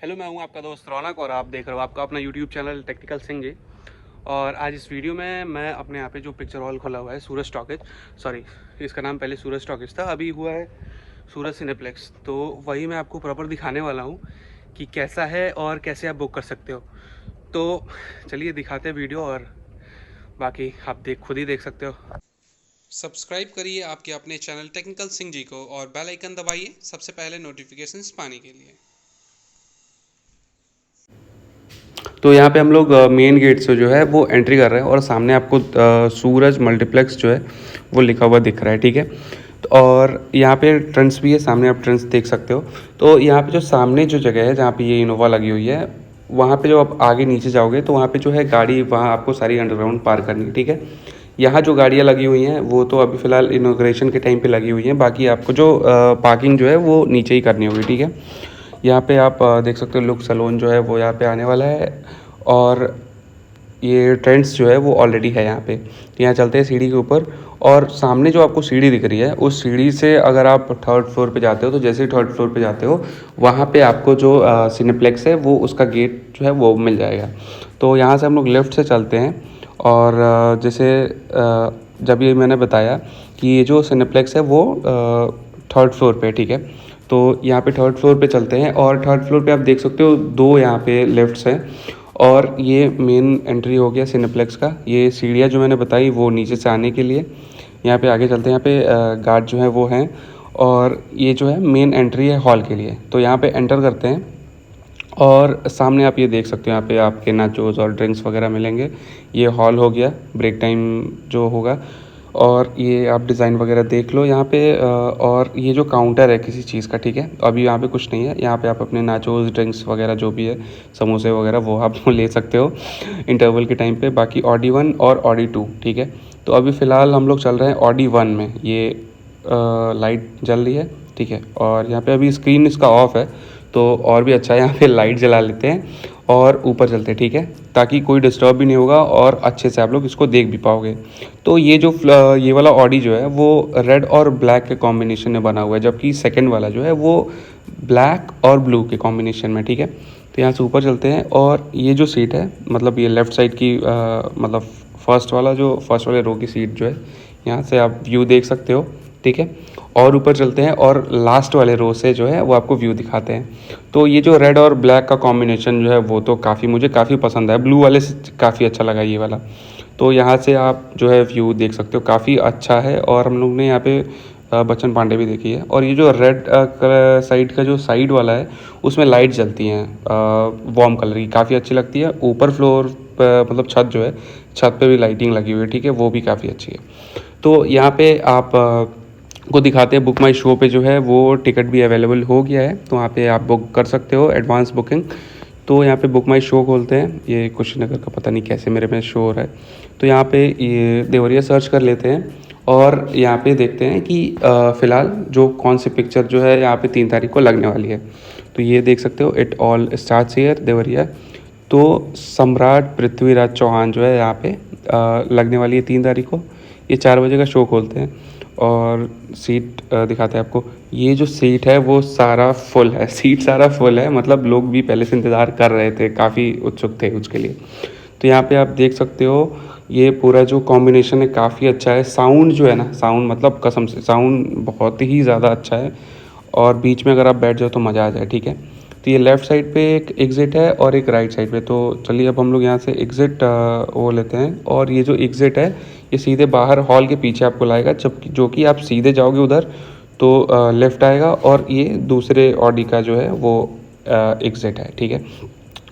Hello, मैं हूं आपका दोस्त रौनक और आप देख रहे हो आपका अपना YouTube channel technical Singh ji. और आज इस वीडियो में मैं अपने यहाँ पे जो पिक्चर हॉल खोला हुआ है सूरज स्टॉकेज, सॉरी इसका नाम पहले सूरज स्टॉकेज था, अभी हुआ है सूरज सिनेप्लेक्स। तो वही मैं आपको प्रॉपर दिखाने वाला हूँ कि कैसा है और कैसे आप बुक कर सकते हो। तो चलिए दिखाते हैं वीडियो और बाकी आप खुद ही देख सकते हो। सब्सक्राइब करिए आपके अपने चैनल टेक्निकल सिंह जी को और बेल आइकन दबाइए सबसे पहले नोटिफिकेशंस पाने के लिए। तो यहाँ पे हम लोग मेन गेट से जो है वो एंट्री कर रहे हैं और सामने आपको सूरज मल्टीप्लेक्स जो है वो लिखा हुआ दिख रहा है, ठीक है। और यहाँ पे ट्रेंड्स भी है, सामने आप ट्रेंड्स देख सकते हो। तो यहाँ पे जो सामने जो जगह है जहाँ पे ये इनोवा लगी हुई है, वहाँ पे जो आप आगे नीचे जाओगे तो वहाँ पे जो है गाड़ी, वहाँ आपको सारी अंडरग्राउंड पार्क करनी है, ठीक है। यहाँ जो गाड़ियाँ लगी हुई हैं वो तो अभी फ़िलहाल इनॉग्रेशन के टाइम पे लगी हुई हैं, बाकी आपको जो पार्किंग जो है वो नीचे ही करनी होगी, ठीक है। यहाँ पे आप देख सकते हो लुक सैलून जो है वो यहाँ पे आने वाला है और ये ट्रेंड्स जो है वो ऑलरेडी है यहाँ पे। यहाँ चलते हैं सीढ़ी के ऊपर और सामने जो आपको सीढ़ी दिख रही है उस सीढ़ी से अगर आप थर्ड फ्लोर पे जाते हो तो जैसे ही थर्ड फ्लोर पे जाते हो वहाँ पे आपको जो सिनेप्लेक्स है वो उसका गेट जो है वो मिल जाएगा। तो यहाँ से हम लोग लेफ़्ट से चलते हैं और जैसे जब ये मैंने बताया कि ये जो सिनेप्लेक्स है वो थर्ड फ्लोर पे, ठीक है। तो यहाँ पे थर्ड फ्लोर पे चलते हैं और थर्ड फ्लोर पे आप देख सकते हो दो यहाँ पे लिफ्ट्स हैं और ये मेन एंट्री हो गया सिनेप्लेक्स का। ये सीढ़ियाँ जो मैंने बताई वो नीचे से आने के लिए। यहाँ पे आगे चलते हैं, यहाँ पे गार्ड जो है वो हैं और ये जो है मेन एंट्री है हॉल के लिए। तो यहाँ पे एंटर करते हैं और सामने आप ये देख सकते हो यहाँ पे आपके नाचोस और ड्रिंक्स वगैरह मिलेंगे। ये हॉल हो गया, ब्रेक टाइम जो होगा। और ये आप डिज़ाइन वगैरह देख लो यहाँ पे और ये जो काउंटर है किसी चीज़ का, ठीक है। अभी यहाँ पे कुछ नहीं है, यहाँ पे आप अपने नाचोस ड्रिंक्स वगैरह जो भी है, समोसे वगैरह, वो आप ले सकते हो इंटरवल के टाइम पे। बाकी ऑडी 1 और ऑडी 2, ठीक है। तो अभी फ़िलहाल हम लोग चल रहे हैं ऑडी 1 में। ये लाइट जल रही है, ठीक है। और यहाँ पे अभी स्क्रीन इसका ऑफ है तो और भी अच्छा है, यहाँ पे लाइट जला लेते हैं और ऊपर चलते हैं, ठीक है, ताकि कोई डिस्टर्ब भी नहीं होगा और अच्छे से आप लोग इसको देख भी पाओगे। तो ये जो ये वाला ऑडी जो है वो रेड और ब्लैक के कॉम्बिनेशन में बना हुआ है, जबकि सेकंड वाला जो है वो ब्लैक और ब्लू के कॉम्बिनेशन में, ठीक है। तो यहाँ से ऊपर चलते हैं और ये जो सीट है, मतलब ये लेफ़्ट साइड की मतलब फर्स्ट वाले रो की सीट जो है, यहाँ से आप व्यू देख सकते हो, ठीक है। और ऊपर चलते हैं और लास्ट वाले रो से जो है वो आपको व्यू दिखाते हैं। तो ये जो रेड और ब्लैक का कॉम्बिनेशन जो है वो तो मुझे काफ़ी पसंद है, ब्लू वाले से काफ़ी अच्छा लगा ये वाला। तो यहाँ से आप जो है व्यू देख सकते हो, काफ़ी अच्छा है। और हम लोग ने यहाँ पे बच्चन पांडे भी देखी है। और ये जो रेड साइड का जो साइड वाला है उसमें लाइट जलती हैं वार्म कलर की, काफ़ी अच्छी लगती है। ऊपर फ्लोर पर मतलब छत जो है, छत पे भी लाइटिंग लगी हुई है, ठीक है, वो भी काफ़ी अच्छी है। तो यहाँ पे आप को दिखाते हैं बुक माई शो पे जो है वो टिकट भी अवेलेबल हो गया है, तो वहाँ पे आप बुक कर सकते हो एडवांस बुकिंग। तो यहाँ पे बुक माई शो खोलते हैं, ये कुशीनगर का पता नहीं कैसे मेरे में शो हो रहा है। तो यहाँ पे ये देवरिया सर्च कर लेते हैं और यहाँ पे देखते हैं कि फ़िलहाल जो कौन सी पिक्चर जो है यहाँ पे 3 तारीख को लगने वाली है। तो ये देख सकते हो, it all starts here Deoria. तो सम्राट पृथ्वीराज चौहान जो है यहाँ पे लगने वाली है 3 तारीख को। ये 4 बजे का शो खोलते हैं और सीट दिखाते हैं आपको। ये जो सीट है वो सारा फुल है, सीट सारा फुल है, मतलब लोग भी पहले से इंतज़ार कर रहे थे, काफ़ी उत्सुक थे उसके लिए। तो यहाँ पे आप देख सकते हो ये पूरा जो कॉम्बिनेशन है काफ़ी अच्छा है। साउंड जो है ना, साउंड मतलब कसम से साउंड बहुत ही ज़्यादा अच्छा है और बीच में अगर आप बैठ जाओ तो मज़ा आ जाए, ठीक है। तो ये लेफ़्ट साइड पे एक एग्ज़िट है और एक राइट साइड पे। तो चलिए अब हम लोग यहाँ से एग्ज़िट वो लेते हैं और ये जो एग्ज़िट है ये सीधे बाहर हॉल के पीछे आपको लाएगा, जबकि जो कि आप सीधे जाओगे उधर तो लेफ़्ट आएगा और ये दूसरे ऑडी का जो है वो एग्ज़िट है, ठीक है।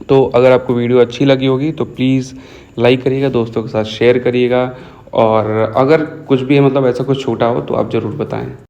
तो अगर आपको वीडियो अच्छी लगी होगी तो प्लीज़ लाइक करिएगा, दोस्तों के साथ शेयर करिएगा और अगर कुछ भी है मतलब ऐसा कुछ छूटा हो तो आप ज़रूर बताएं।